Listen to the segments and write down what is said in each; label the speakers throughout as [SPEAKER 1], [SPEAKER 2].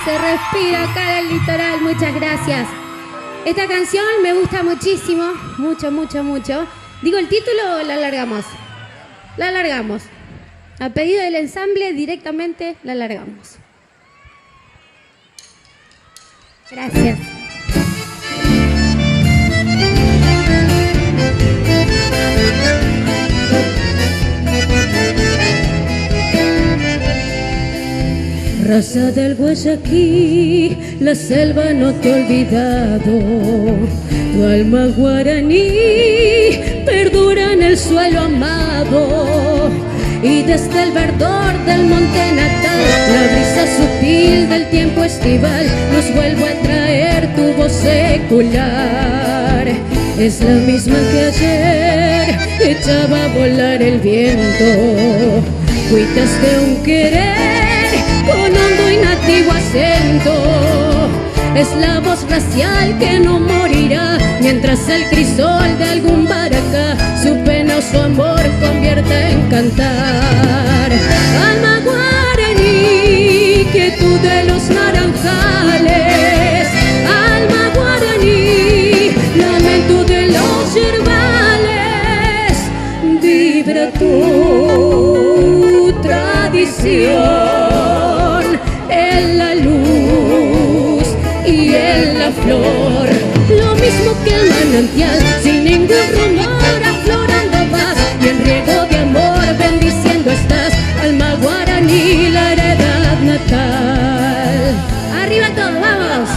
[SPEAKER 1] Se respira acá en el litoral, muchas gracias. Esta canción me gusta muchísimo, mucho, mucho, mucho. Digo el título o la alargamos. La alargamos. A pedido del ensamble, directamente la alargamos. Gracias.
[SPEAKER 2] Raza del Guayaquí, la selva no te ha olvidado. Tu alma guaraní perdura en el suelo amado. Y desde el verdor del monte natal, la brisa sutil del tiempo estival nos vuelve a traer tu voz secular. Es la misma que ayer echaba a volar el viento. Cuitas de un querer con hondo y nativo acento. Es la voz racial que no morirá mientras el crisol de algún baracá su pena o su amor convierta en cantar. Alma guaraní, quietud de los naranjales. Alma guaraní, lamento de los yerbales. Vibra tu tradición en la luz y en la flor, lo mismo que el manantial, sin ningún rumor, aflorando vas y en riego de amor bendiciendo estás. Alma guaraní, la heredad natal. Arriba todos, vamos.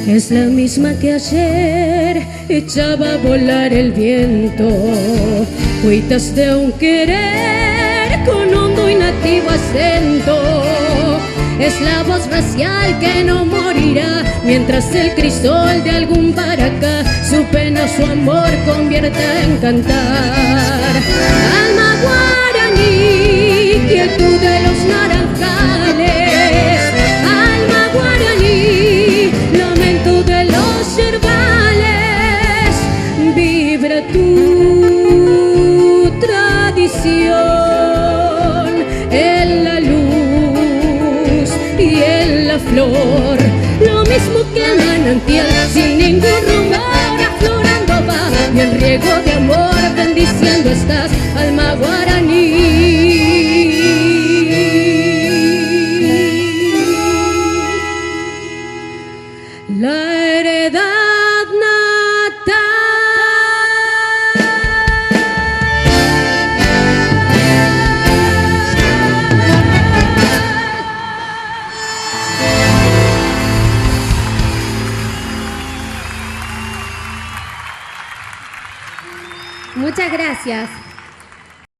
[SPEAKER 2] Es la misma que ayer echaba a volar el viento. Cuitas de un querer con hondo y nativo acento. Es la voz racial que no morirá mientras el crisol de algún baracá su pena o su amor convierta en cantar. Alma guaraní, quietud de los naranjales. Alma guaraní, lamento de los yerbales. Vibra tu tradición en la luz y en la flor, lo mismo que el manantial, sin ningún rumor, aflorando va y en riego de amor bendiciendo estás. Alma guaraní. La heredad natal.
[SPEAKER 1] Muchas gracias.